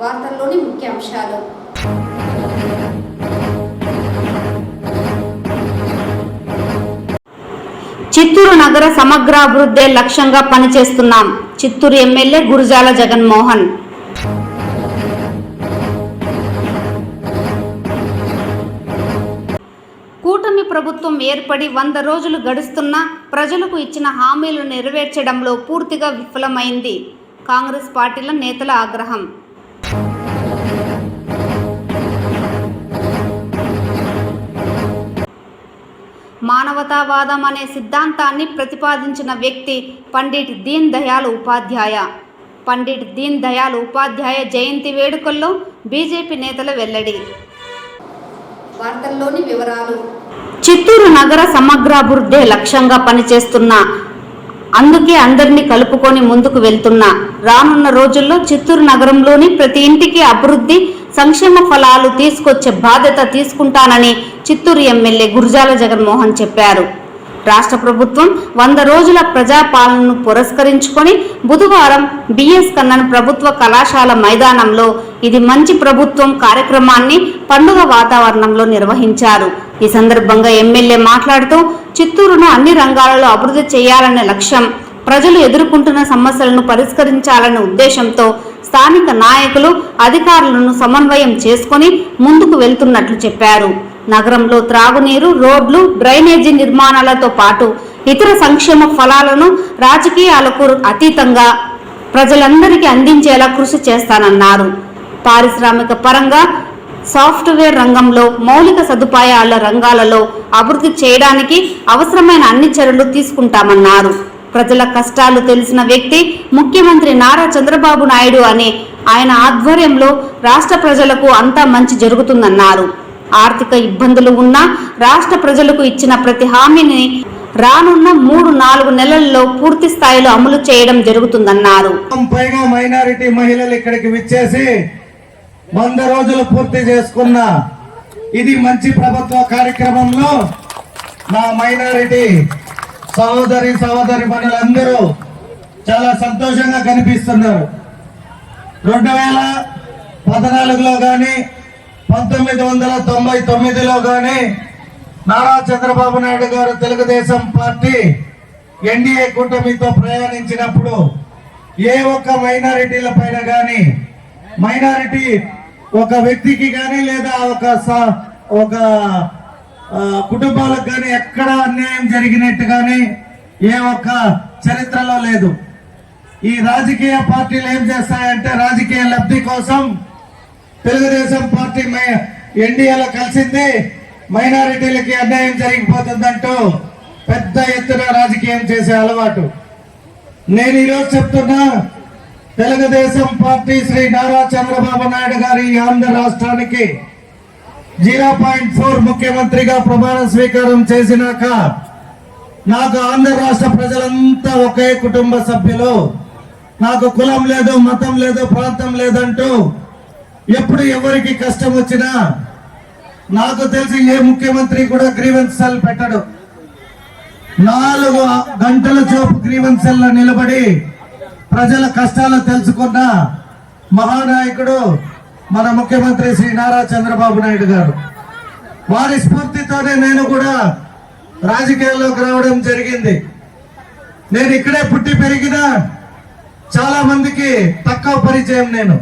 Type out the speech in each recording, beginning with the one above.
వార్తల్లోని ముఖ్యాంశాలు. చిత్తూరు నగర సమగ్రాభివృద్ధి లక్ష్యంగా పనిచేస్తున్నాం. చిత్తూరు ఎమ్మెల్యే గురజాల జగన్మోహన్. కూటమి ప్రభుత్వం ఏర్పడి 100 రోజులు గడుస్తున్నా ప్రజలకు ఇచ్చిన హామీలు నెరవేర్చడంలో పూర్తిగా విఫలమైంది. కాంగ్రెస్ పార్టీల నేతల ఆగ్రహం. మానవతావాదం అనే సిద్ధాంతాన్ని ప్రతిపాదించిన వ్యక్తి పండిట్ దీన్ దయాళ్ ఉపాధ్యాయ. పండిట్ దీన్ దయాళ్ ఉపాధ్యాయ జయంతి వేడుకల్లో బీజేపీ నేతల వెల్లడి. వార్తల్లోని వివరాలు. చిత్తూరు నగర సమగ్రాభివృద్ధి లక్ష్యంగా పనిచేస్తున్నా, అందుకే అందరినీ కలుపుకొని ముందుకు వెళ్తున్నా. రానున్న రోజుల్లో చిత్తూరు నగరంలోని ప్రతి ఇంటికి అభివృద్ధి సంక్షేమ ఫలాలు తీసుకొచ్చే బాధ్యత తీసుకుంటానని చిత్తూరు ఎమ్మెల్యే గురజాల జగన్మోహన్ చెప్పారు. రాష్ట్ర ప్రభుత్వం 100 రోజుల ప్రజాపాలనను పురస్కరించుకొని బుధవారం బిఎస్ కన్నన్ ప్రభుత్వ కళాశాల మైదానంలో ఇది మంచి ప్రభుత్వం కార్యక్రమాన్ని పండుగ వాతావరణంలో నిర్వహించారు. ఈ సందర్భంగా ఎమ్మెల్యే మాట్లాడుతూ చిత్తూరును అన్ని రంగాలలో అభివృద్ధి చేయాలనే లక్ష్యం, ప్రజలు ఎదుర్కొంటున్న సమస్యలను పరిష్కరించాలనే ఉద్దేశంతో స్థానిక నాయకులు అధికారులను సమన్వయం చేసుకొని ముందుకు వెళ్తున్నట్లు చెప్పారు. నగరంలో త్రాగునీరు, రోడ్లు, డ్రైనేజీ నిర్మాణాలతో పాటు ఇతర సంక్షేమ ఫలాలను రాజకీయాలకు అతీతంగా ప్రజలందరికీ అందించేలా కృషి చేస్తానన్నారు. పారిశ్రామిక పరంగా, సాఫ్ట్వేర్ రంగంలో, మౌలిక సదుపాయాల రంగాలలో అభివృద్ధి చేయడానికి అవసరమైన అన్ని చర్యలు తీసుకుంటామన్నారు. ప్రజల కష్టాలు తెలిసిన వ్యక్తి ముఖ్యమంత్రి నారా చంద్రబాబు నాయుడు అని ఆయన ఆధ్వర్యంలో రాష్ట్ర ప్రజలకు అంతా మంచి జరుగుతుందన్నారు. ఆర్థిక ఇబ్బందులు ఉన్నా రాష్ట్ర ప్రజలకు ఇచ్చిన ప్రతి హామీని రానున్న 3-4 నెలల్లో పూర్తి స్థాయిలో అమలు చేయడం జరుగుతుందన్నారు. పైగా మైనారిటీ మహిళలు ఇక్కడికి విచ్చేసి 100 రోజులు పూర్తి చేసుకున్న ఇది మంచి ప్రభుత్వ కార్యక్రమంలో నా మైనారిటీ సహోదరి మనులందరూ చాలా సంతోషంగా కనిపిస్తున్నారు. 2014లో కానీ 1999లో కానీ నారా చంద్రబాబు నాయుడు గారు తెలుగుదేశం పార్టీ ఎన్డీఏ కూటమితో ప్రయాణించినప్పుడు ఏ ఒక్క మైనారిటీల పైన కానీ, మైనారిటీ ఒక వ్యక్తికి కానీ లేదా ఒక కుటుంబాలకు కానీ ఎక్కడ అన్యాయం జరిగినట్టు కానీ ఏ ఒక్క చరిత్రలో లేదు. ఈ రాజకీయ పార్టీలు ఏం చేస్తాయంటే రాజకీయ లబ్ధి కోసం తెలుగుదేశం పార్టీ ఎన్డీఏలో కలిసింది, మైనారిటీలకి అన్యాయం జరిగిపోతుందంటూ పెద్ద ఎత్తున రాజకీయం చేసే అలవాటు. నేను ఈరోజు చెప్తున్నా, తెలుగుదేశం పార్టీ శ్రీ నారా చంద్రబాబు నాయుడు గారి ఆంధ్ర రాష్ట్రానికి 0.4 ముఖ్యమంత్రిగా ప్రమాణ స్వీకారం చేసినాక నాకు ఆంధ్ర రాష్ట్ర ప్రజలంతా ఒకే కుటుంబ సభ్యులు, నాకు కులం లేదు, మతం లేదు, ప్రాంతం లేదంటూ ఎప్పుడు ఎవరికి కష్టం వచ్చినా నాకు తెలిసి ఏ ముఖ్యమంత్రి కూడా గ్రీవెన్స్ సెల్ పెట్టడు. 4 గంటల చోపు గ్రీవెన్స్ సెల్ లో నిలబడి ప్రజల కష్టాలు తెలుసుకున్న మహానాయకుడు మన ముఖ్యమంత్రి శ్రీ నారా చంద్రబాబు నాయుడు గారు. వారి స్ఫూర్తితోనే నేను కూడా రాజకీయాల్లోకి రావడం జరిగింది. నేను ఇక్కడే పుట్టి పెరిగిన చాలా మందికి తక్కువ పరిచయం. నేను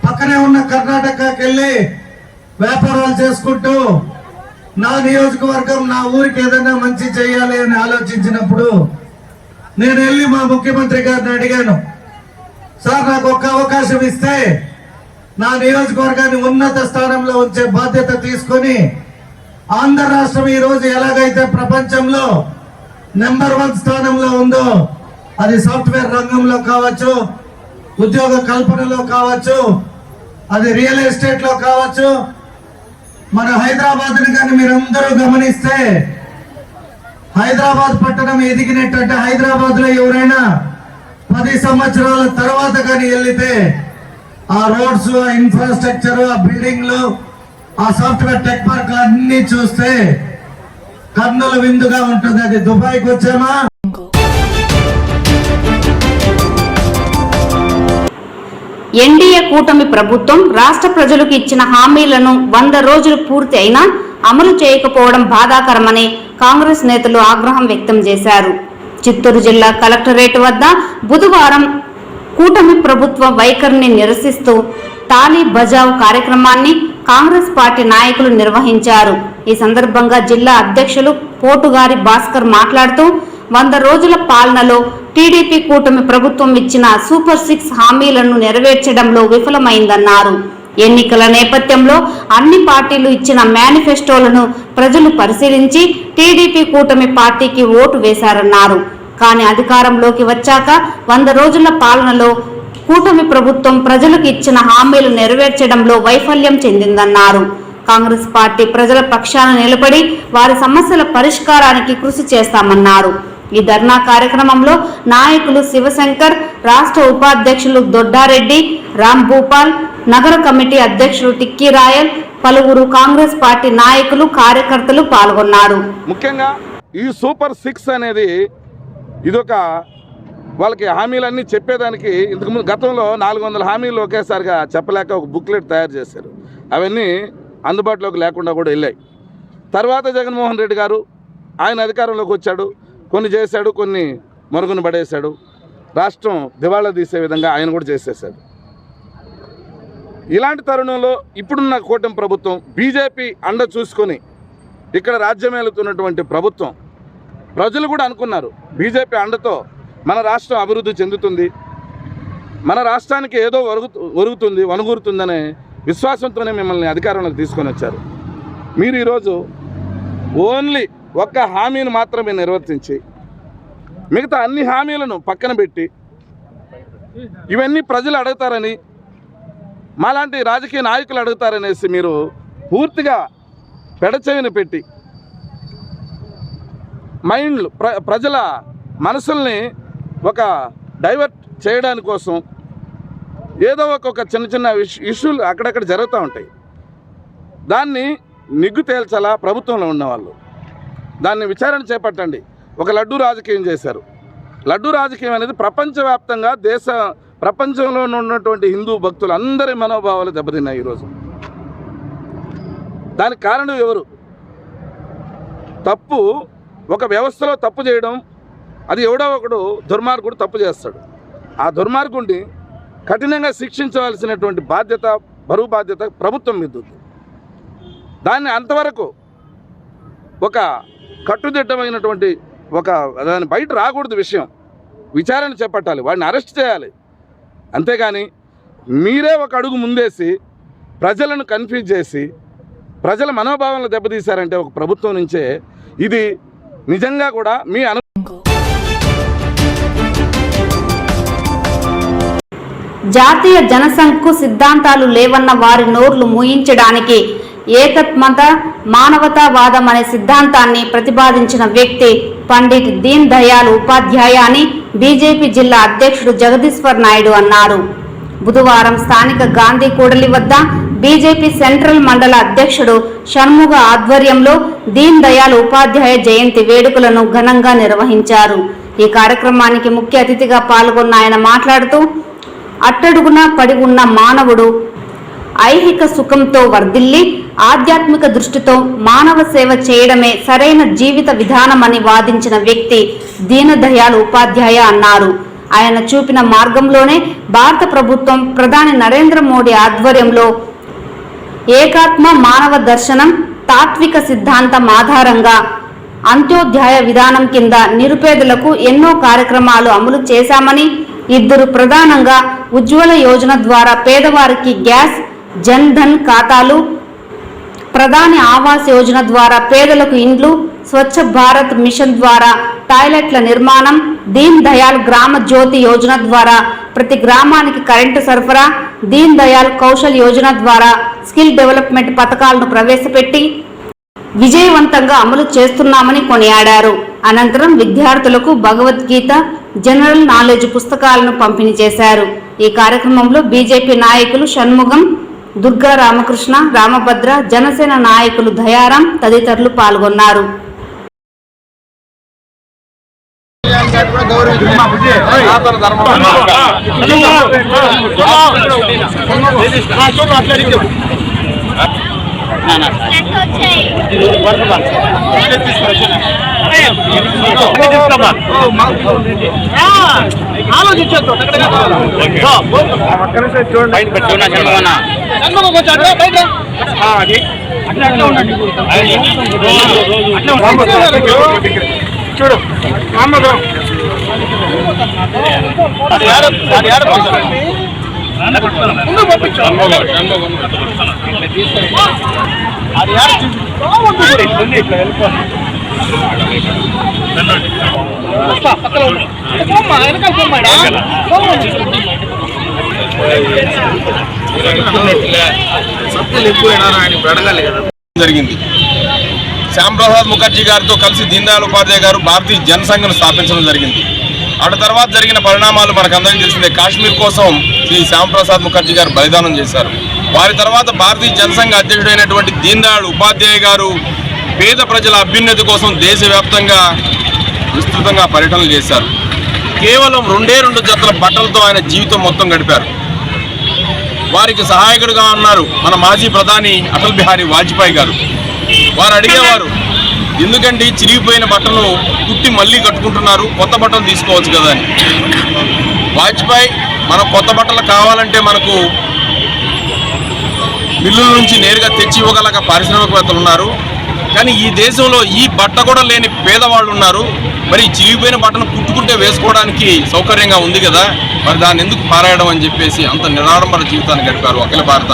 పక్కనే ఉన్న కర్ణాటకకి వెళ్ళి వ్యాపారాలు చేసుకుంటూ నా నియోజకవర్గం, నా ఊరికి ఏదైనా మంచి చేయాలి అని ఆలోచించినప్పుడు నేను వెళ్ళి మా ముఖ్యమంత్రి గారిని అడిగాను, సార్ నాకు ఒక్క అవకాశం ఇస్తే నా నియోజకవర్గాన్ని ఉన్నత స్థానంలో ఉంచే బాధ్యత తీసుకొని ఆంధ్ర రాష్ట్రం ఈ రోజు ఎలాగైతే ప్రపంచంలో నెంబర్ 1 స్థానంలో ఉందో, అది సాఫ్ట్వేర్ రంగంలో కావచ్చు, ఉద్యోగ కల్పనలో కావచ్చు, అది రియల్ ఎస్టేట్ లో కావచ్చు. మన హైదరాబాద్ ని కానీ మీరందరూ గమనిస్తే హైదరాబాద్ పట్టణం ఎదిగినట్టు హైదరాబాద్ లో ఎవరైనా 10 సంవత్సరాల తర్వాత కానీ వెళ్తే ఆ రోడ్స్, ఆ ఇన్ఫ్రాస్ట్రక్చర్, ఆ బిల్డింగ్లు, ఆ సాఫ్ట్వేర్ టెక్ పార్క్లు అన్ని చూస్తే కన్నుల విందుగా ఉంటుంది. అది దుబాయ్కి వచ్చామా, ఎన్డీఏ కూటమి ప్రభుత్వం రాష్ట్ర ప్రజలకు ఇచ్చిన హామీలను 100 రోజులు పూర్తి అయినా అమలు చేయకపోవడం బాధాకరమని కాంగ్రెస్ నేతలు ఆగ్రహం వ్యక్తం చేశారు. చిత్తూరు జిల్లా కలెక్టరేట్ వద్ద బుధవారం కూటమి ప్రభుత్వ వైఖరిని నిరసిస్తూ తాళీ బజావ్ కార్యక్రమాన్ని కాంగ్రెస్ పార్టీ నాయకులు నిర్వహించారు. ఈ సందర్భంగా జిల్లా అధ్యక్షులు పోటుగారి భాస్కర్ మాట్లాడుతూ 100 రోజుల పాలనలో టీడీపీ కూటమి ప్రభుత్వం ఇచ్చిన సూపర్ 6 హామీలను నెరవేర్చడంలో విఫలమైందన్నారు. ఎన్నికల నేపథ్యంలో అన్ని పార్టీలు ఇచ్చిన మేనిఫెస్టోలను ప్రజలు పరిశీలించి టీడీపీ కూటమి పార్టీకి ఓటు వేశారన్నారు. కానీ అధికారంలోకి వచ్చాక 100 రోజుల పాలనలో కూటమి ప్రభుత్వం ప్రజలకు ఇచ్చిన హామీలు నెరవేర్చడంలో వైఫల్యం చెందిందన్నారు. కాంగ్రెస్ పార్టీ ప్రజల పక్షాన నిలబడి వారి సమస్యల పరిష్కారానికి కృషి చేస్తామన్నారు. ఈ ధర్నా కార్యక్రమంలో నాయకులు శివశంకర్, రాష్ట్ర ఉపాధ్యక్షులు దొడ్డారెడ్డి, రామ్ భూపాల్, నగర కమిటీ అధ్యక్షులు టిక్కీ రాయల్, పలువురు కాంగ్రెస్ పార్టీ నాయకులు, కార్యకర్తలు పాల్గొన్నారు. ముఖ్యంగా ఈ సూపర్ 6 అనేది ఇదొక వాళ్ళకి హామీలన్నీ చెప్పేదానికి ఇంతకుముందు గతంలో 400 హామీలు ఒకేసారిగా చెప్పలేక ఒక బుక్లెట్ తయారు చేశారు. అవన్నీ అందుబాటులోకి లేకుండా కూడా వెళ్ళాయి. తర్వాత జగన్మోహన్ రెడ్డి గారు ఆయన అధికారంలోకి వచ్చాడు, కొన్ని చేశాడు, కొన్ని మరుగున పడేశాడు. రాష్ట్రం దివాళా తీసే విధంగా ఆయన కూడా చేసేసాడు. ఇలాంటి తరుణంలో ఇప్పుడున్న కూటమి ప్రభుత్వం బీజేపీ అండ చూసుకొని ఇక్కడ రాజ్యమేలుతున్నటువంటి ప్రభుత్వం, ప్రజలు కూడా అనుకున్నారు బీజేపీ అండతో మన రాష్ట్రం అభివృద్ధి చెందుతుంది, మన రాష్ట్రానికి ఏదో వనుగురుతుందనే విశ్వాసంతోనే మిమ్మల్ని అధికారంలోకి తీసుకొని వచ్చారు. మీరు ఈరోజు ఓన్లీ ఒక్క హామీని మాత్రమే నిర్వర్తించి మిగతా అన్ని హామీలను పక్కన పెట్టి ఇవన్నీ ప్రజలు అడుగుతారని, మాలాంటి రాజకీయ నాయకులు అడుగుతారనేసి మీరు పూర్తిగా పెడచెవిన పెట్టి మైండ్లు ప్రజల మనసుల్ని ఒక డైవర్ట్ చేయడానికి కోసం ఏదో ఒక చిన్న చిన్న ఇష్యూలు అక్కడక్కడ జరుగుతూ ఉంటాయి. దాన్ని నిగ్గు తేల్చాలా ప్రభుత్వంలో ఉన్నవాళ్ళు, దాన్ని విచారణ చేపట్టండి. ఒక లడ్డూ రాజకీయం చేశారు. లడ్డూ రాజకీయం అనేది ప్రపంచవ్యాప్తంగా ప్రపంచంలో ఉన్నటువంటి హిందూ భక్తులందరి మనోభావాలు దెబ్బతిన్నాయి ఈరోజు. దానికి కారణం ఎవరు? తప్పు ఒక వ్యవస్థలో తప్పు చేయడం, అది ఎవడో ఒకడు దుర్మార్గుడు తప్పు చేస్తాడు. ఆ దుర్మార్గుడిని కఠినంగా శిక్షించవలసినటువంటి బాధ్యత, బరువు బాధ్యత ప్రభుత్వం మీద ఉంది. దాన్ని అంతవరకు ఒక కట్టుదిట్టమైనటువంటి దాన్ని బయట రాకూడదు విషయం, విచారణ చేపట్టాలి, వాడిని అరెస్ట్ చేయాలి. అంతేగాని మీరే ఒక అడుగు ముందేసి ప్రజలను కన్ఫ్యూజ్ చేసి ప్రజల మనోభావాలను దెబ్బతీశారంటే ఒక ప్రభుత్వం నుంచే ఇది నిజంగా కూడా మీ జాతీయ జనసంఘ్కు సిద్ధాంతాలు లేవన్న వారి నోర్లు మూయించడానికి ఏకత్మత మానవతావాదం అనే సిద్ధాంతాన్ని ప్రతిపాదించిన వ్యక్తి పండిట్ దీన్ దయాళ్ ఉపాధ్యాయ అని బీజేపీ జిల్లా అధ్యక్షుడు జగదీశ్వర్ నాయుడు అన్నారు. బుధవారం స్థానిక గాంధీ కూడలి వద్ద బీజేపీ సెంట్రల్ మండల అధ్యక్షుడు షణ్ముగ ఆధ్వర్యంలో దీన్ దయాళ్ ఉపాధ్యాయ జయంతి వేడుకలను ఘనంగా నిర్వహించారు. ఈ కార్యక్రమానికి ముఖ్య అతిథిగా పాల్గొన్న ఆయన మాట్లాడుతూ, అట్టడుగున పడి ఉన్న మానవుడు ఐహిక సుఖంతో వర్ధిల్లి ఆధ్యాత్మిక దృష్టితో మానవ సేవ చేయడమే సరైన జీవిత విధానమని వాదించిన వ్యక్తి దీన్ దయాళ్ ఉపాధ్యాయ అన్నారు. ఆయన చూపిన మార్గంలోనే భారత ప్రభుత్వం ప్రధాని నరేంద్ర మోడీ ఆధ్వర్యంలో ఏకాత్మ మానవ దర్శనం తాత్విక సిద్ధాంతం ఆధారంగా అంత్యోదయ విధానం కింద నిరుపేదలకు ఎన్నో కార్యక్రమాలు అమలు చేశామని, ఇద్దరు ప్రధానంగా ఉజ్వల యోజన ద్వారా పేదవారికి గ్యాస్, జన్ ధన్ ఖాతాలు, ప్రధాని ఆవాస్ యోజన ద్వారా పేదలకు ఇండ్లు, స్వచ్ఛ భారత్ మిషన్ ద్వారా టాయిలెట్ల నిర్మాణం, దీన్ దయాళ్ గ్రామ జ్యోతి యోజన ద్వారా ప్రతి గ్రామానికి కరెంటు సరఫరా, దీన్ దయాళ్ కౌశల్ యోజన ద్వారా స్కిల్ డెవలప్మెంట్ పథకాలను ప్రవేశపెట్టి విజయవంతంగా అమలు చేస్తున్నామని కొనియాడారు. అనంతరం విద్యార్థులకు భగవద్గీత, జనరల్ నాలెడ్జ్ పుస్తకాలను పంపిణీ చేశారు. ఈ కార్యక్రమంలో బీజేపీ నాయకులు షణ్ముగం, దుర్గా రామకృష్ణ, రామభద్ర, జనసేన నాయకులు దయారాం తదితరులు పాల్గొన్నారు. కూడా గౌరవించాలి. ఆలోచించొద్దు. చూడు జరిగింది. శ్యాంప్రసాద్ ముఖర్జీ గారితో కలిసి దీన్ దయాళ్ ఉపాధ్యాయ గారు భారతీయ జనసంఘ్ను స్థాపించడం జరిగింది. అటు తర్వాత జరిగిన పరిణామాలు మనకందరికీ తెలిసిందే. కాశ్మీర్ కోసం శ్రీ శ్యాంప్రసాద్ ముఖర్జీ గారు బలిదానం చేశారు. వారి తర్వాత భారతీయ జనసంఘ అధ్యక్షుడైనటువంటి దీన్ దయాళ్ ఉపాధ్యాయ గారు పేద ప్రజల అభ్యున్నతి కోసం దేశవ్యాప్తంగా విస్తృతంగా పర్యటనలు చేశారు. కేవలం 2 జతల బట్టలతో ఆయన జీవితం మొత్తం గడిపారు. వారికి సహాయకుడిగా ఉన్నారు మన మాజీ ప్రధాని అటల్ బిహారీ వాజ్పేయి గారు. వారు అడిగేవారు, ఎందుకంటే చిరిగిపోయిన బట్టలు కుట్టి మళ్ళీ కట్టుకుంటున్నారు, కొత్త బట్టలు తీసుకోవచ్చు కదా అని. వాజ్పేయి మనం కొత్త బట్టలు కావాలంటే మనకు మిల్లుల నుంచి నేరుగా తెచ్చి ఇవ్వగల పారిశ్రామికవేత్తలు ఉన్నారు, కానీ ఈ దేశంలో ఈ బట్ట కూడా లేని పేదవాళ్ళు ఉన్నారు. మరి చిరిగిపోయిన బట్టను కుట్టుకుంటే వేసుకోవడానికి సౌకర్యంగా ఉంది కదా, మరి దాన్ని ఎందుకు పారాయడం అని చెప్పేసి అంత నిరాడంబర జీవితాన్ని గడిపారు అఖిల భారత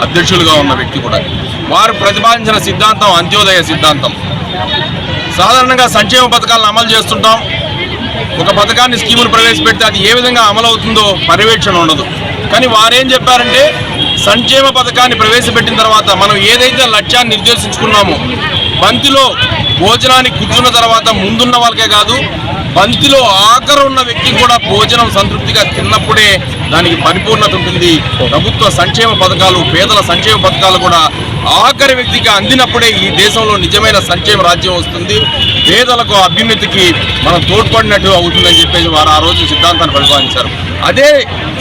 అధ్యక్షులుగా ఉన్న వ్యక్తి కూడా. వారు ప్రతిపాదించిన సిద్ధాంతం అంత్యోదయ సిద్ధాంతం. సాధారణంగా సంక్షేమ పథకాలను అమలు చేస్తుంటాం. ఒక పథకాన్ని స్కీమును ప్రవేశపెడితే అది ఏ విధంగా అమలు అవుతుందో పర్యవేక్షణ ఉండదు. కానీ వారేం చెప్పారంటే, సంక్షేమ పథకాన్ని ప్రవేశపెట్టిన తర్వాత మనం ఏదైతే లక్ష్యాన్ని నిర్దేశించుకున్నామో, బంతిలో భోజనానికి కూర్చున్న తర్వాత ముందున్న వాళ్ళకే కాదు, బంతిలో ఆఖరు ఉన్న వ్యక్తి కూడా భోజనం సంతృప్తిగా తిన్నప్పుడే దానికి పరిపూర్ణత ఉంటుంది. ప్రభుత్వ సంక్షేమ పథకాలు, పేదల సంక్షేమ పథకాలు కూడా ఆఖరి వ్యక్తికి అందినప్పుడే ఈ దేశంలో నిజమైన సంక్షేమ రాజ్యం వస్తుంది, పేదలకు అభ్యున్నతికి మనం తోడ్పడినట్టు అవుతుందని చెప్పేసి వారు ఆ రోజు సిద్ధాంతాన్ని ప్రతిపాదించారు. అదే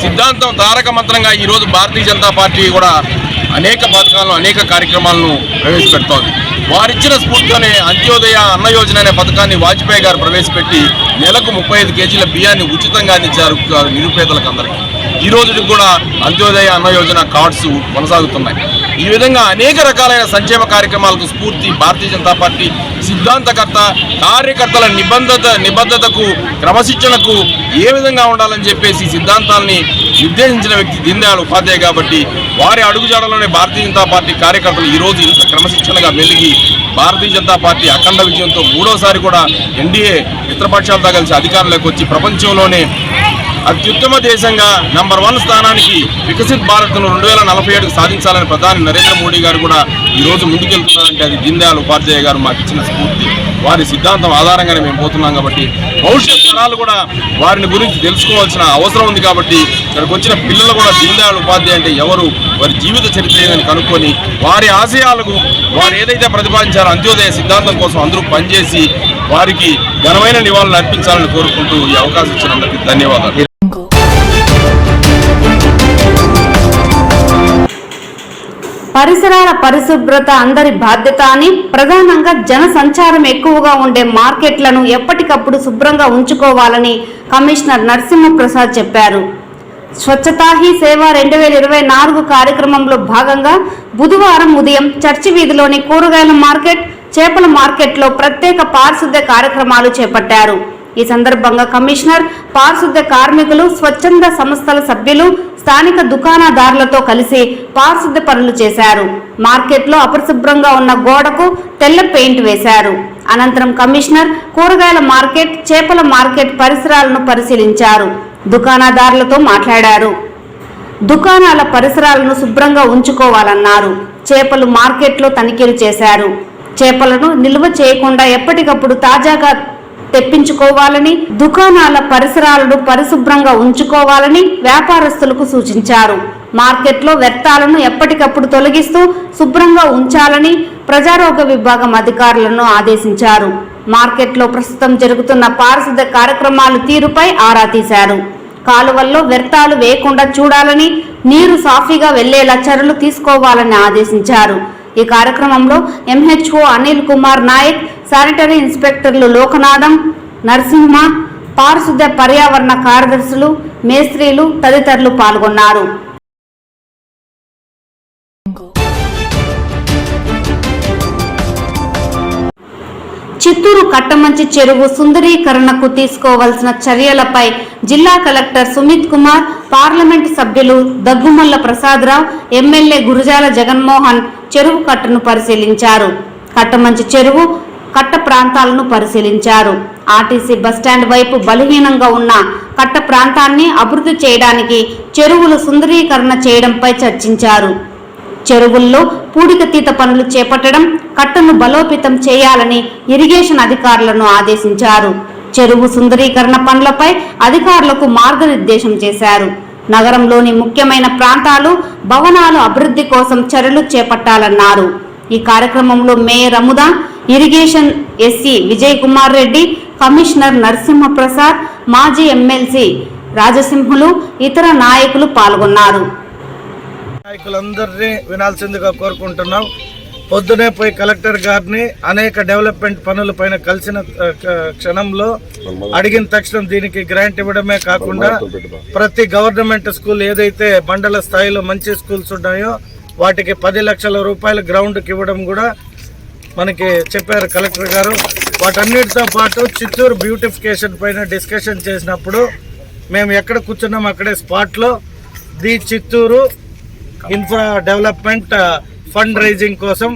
సిద్ధాంతం తారక మంత్రంగా ఈరోజు భారతీయ జనతా పార్టీ కూడా అనేక పథకాలను, అనేక కార్యక్రమాలను ప్రవేశపెడుతోంది. వారిచ్చిన స్ఫూర్తితోనే అంత్యోదయ అన్న యోజన అనే పథకాన్ని వాజ్పేయి గారు ప్రవేశపెట్టి నెలకు 35 కేజీల బియ్యాన్ని ఉచితంగా అందించారు నిరుపేదలకు అందరికీ. ఈ రోజుకి కూడా అంత్యోదయ అన్న యోజన కార్డ్స్ కొనసాగుతున్నాయి. ఈ విధంగా అనేక రకాలైన సంక్షేమ కార్యక్రమాలకు స్ఫూర్తి భారతీయ జనతా పార్టీ సిద్ధాంతకర్త, కార్యకర్తల నిబద్ధతకు, క్రమశిక్షణకు ఏ విధంగా ఉండాలని చెప్పేసి సిద్ధాంతాలని నిర్దేశించిన వ్యక్తి దీన్ దయాళ్ ఉపాధ్యాయ కాబట్టి వారి అడుగుజాడలోనే భారతీయ జనతా పార్టీ కార్యకర్తలు ఈరోజు ఇంత క్రమశిక్షణగా మెలిగి భారతీయ జనతా పార్టీ అఖండ విజయంతో 3వసారి కూడా ఎన్డీఏ మిత్రపక్షాలతో కలిసి అధికారంలోకి వచ్చి ప్రపంచంలోనే అత్యుత్తమ దేశంగా నంబర్ 1 స్థానానికి వికసిత్ భారత్ను 2047కు సాధించాలని ప్రధాని నరేంద్ర మోడీ గారు కూడా ఈరోజు ముందుకెళ్తున్నారంటే అది దీన్ దయాళ్ ఉపాధ్యాయ గారు మాకు ఇచ్చిన స్ఫూర్తి, వారి సిద్ధాంతం ఆధారంగానే మేము పోతున్నాం. కాబట్టి భవిష్యత్ తరాలు కూడా వారిని గురించి తెలుసుకోవాల్సిన అవసరం ఉంది. కాబట్టి ఇక్కడికి వచ్చిన పిల్లలు కూడా దీన్ దయాళ్ ఉపాధ్యాయ అంటే ఎవరు, వారి జీవిత చరిత్ర ఏదని కనుక్కొని వారి ఆశయాలకు, వారు ఏదైతే ప్రతిపాదించారో అంత్యోదయ సిద్ధాంతం కోసం అందరూ పనిచేసి వారికి ఘనమైన నివాళులు అర్పించాలని కోరుకుంటూ ఈ అవకాశం ఇచ్చినందుకు ధన్యవాదాలు. పరిసరాల పరిశుభ్రత అందరి బాధ్యత అని, ప్రధానంగా జన సంచారం ఎక్కువగా ఉండే మార్కెట్లను ఎప్పటికప్పుడు శుభ్రంగా ఉంచుకోవాలని కమిషనర్ నరసింహప్రసాద్ చెప్పారు. స్వచ్ఛతా హీ సేవ 2024 కార్యక్రమంలో భాగంగా బుధవారం ఉదయం చర్చి వీధిలోని కూరగాయల మార్కెట్, చేపల మార్కెట్లో ప్రత్యేక పారిశుద్ధ్య కార్యక్రమాలు చేపట్టారు. ఈ సందర్భంగా కమిషనర్ పారిశుద్ధ్య కార్మికులు, స్వచ్ఛంద సంస్థల సభ్యులు, స్థానిక దుకాణదారులతో కలిసి పారిశుద్ధ్య పనులు చేశారు. మార్కెట్లో అపరిశుభ్రంగా ఉన్న గోడకు తెల్ల పెయింట్ వేశారు. అనంతరం కమిషనర్ కూరగాయల మార్కెట్, చేపల మార్కెట్ పరిసరాలను పరిశీలించారు. దుకాణదారులతో మాట్లాడారు. దుకాణాల పరిసరాలను శుభ్రంగా ఉంచుకోవాలన్నారు. చేపలు మార్కెట్లో తనిఖీలు చేశారు. చేపలను నిల్వ చేయకుండా ఎప్పటికప్పుడు తాజాగా తెప్పించుకోవాలని, దుకాణాల పరిసరాలను పరిశుభ్రంగా ఉంచుకోవాలని వ్యాపారస్తులకు సూచించారు. మార్కెట్లో వ్యర్థాలను ఎప్పటికప్పుడు తొలగిస్తూ శుభ్రంగా ఉంచాలని ప్రజారోగ్య విభాగం అధికారులను ఆదేశించారు. మార్కెట్లో ప్రస్తుతం జరుగుతున్న పారిశుద్ధ్య కార్యక్రమాలు తీరుపై ఆరా తీశారు. కాలువల్లో వ్యర్థాలు వేయకుండా చూడాలని, నీరు సాఫీగా వెళ్లేలా చర్యలు తీసుకోవాలని ఆదేశించారు. ఈ కార్యక్రమంలో ఎంహెచ్ఓ అనిల్ కుమార్ నాయక్, శానిటరీ ఇన్స్పెక్టర్లు లోకనాథం, నరసింహ, పారిశుద్ధ్య పర్యావరణ కార్యదర్శులు, మేస్త్రీలు తదితరులు పాల్గొన్నారు. చిత్తూరు కట్టమంచి చెరువు సుందరీకరణకు తీసుకోవాల్సిన చర్యలపై జిల్లా కలెక్టర్ సుమిత్ కుమార్, పార్లమెంటు సభ్యులు దగ్గుమల్ల ప్రసాదరావు, ఎమ్మెల్యే గురజాల జగన్మోహన్ చెరువు కట్టను పరిశీలించారు. కట్టమంచి చెరువు కట్ట ప్రాంతాలను పరిశీలించారు. ఆర్టీసీ బస్టాండ్ వైపు బలహీనంగా ఉన్న కట్ట ప్రాంతాన్ని అభివృద్ధి చేయడానికి చెరువులు సుందరీకరణ చేయడంపై చర్చించారు. చెరువుల్లో పూడికతీత పనులు చేపట్టడం, కట్టను బలోపేతం చేయాలని ఇరిగేషన్ అధికారులను ఆదేశించారు. చెరువు సుందరీకరణ పనులపై అధికారులకు మార్గనిర్దేశం చేశారు. నగరంలోని ముఖ్యమైన ప్రాంతాలు, భవనాలు అభివృద్ధి కోసం చర్యలు చేపట్టాలన్నారు. ఈ కార్యక్రమంలో mayor Amuda, irrigation SC Vijay Kumar Reddy, commissioner Narasimha Prasad, మాజీ ఎమ్మెల్సీ రాజసింహులు, ఇతర నాయకులు పాల్గొన్నారు. నాయకులందరినీ వినాల్సిందిగా కోరుకుంటున్నాం. పొద్దునే పోయి కలెక్టర్ గారిని అనేక డెవలప్మెంట్ పనులపైన కలిసిన క్షణంలో అడిగిన తక్షణం దీనికి గ్రాంట్ ఇవ్వడమే కాకుండా ప్రతి గవర్నమెంట్ స్కూల్ ఏదైతే మండల స్థాయిలో మంచి స్కూల్స్ ఉన్నాయో వాటికి 10 లక్షల రూపాయల గ్రౌండ్కి ఇవ్వడం కూడా మనకి చెప్పారు కలెక్టర్ గారు. వాటన్నిటితో పాటు చిత్తూరు బ్యూటిఫికేషన్ పైన డిస్కషన్ చేసినప్పుడు మేము ఎక్కడ కూర్చున్నాం అక్కడే స్పాట్లో the Chittoor infra development fund raising కోసం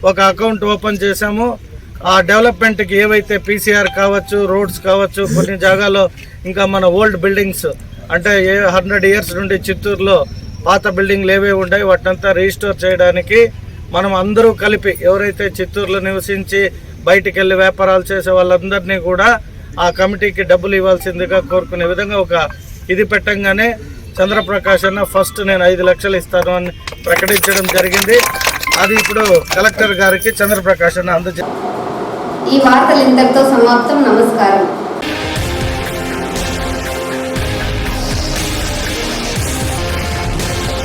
ఒక అకౌంట్ ఓపెన్ చేశాము. ఆ డెవలప్మెంట్కి ఏవైతే పీసీఆర్ కావచ్చు, రోడ్స్ కావచ్చు, కొన్ని జాగాలో ఇంకా మన ఓల్డ్ బిల్డింగ్స్ అంటే 100 ఇయర్స్ నుండి చిత్తూరులో పాత బిల్డింగ్లు ఏవే ఉన్నాయి వాటినంతా రీస్టోర్ చేయడానికి మనం అందరూ కలిపి ఎవరైతే చిత్తూరులో నివసించి బయటికి వెళ్ళి వ్యాపారాలు చేసే వాళ్ళందరినీ కూడా ఆ కమిటీకి డబ్బులు ఇవ్వాల్సిందిగా కోరుకునే విధంగా ఒక ఇది పెట్టంగానే చంద్రప్రకాష్ అన్న ఫస్ట్ నేను 5 లక్షలు ఇస్తాను అని ప్రకటించడం జరిగింది. అది ఇప్పుడు కలెక్టర్ గారికి చంద్రప్రకాష్ అన్న అందజేస్తారు. ఈ వార్తలు ఇంతటితో సమాప్తం. నమస్కారం.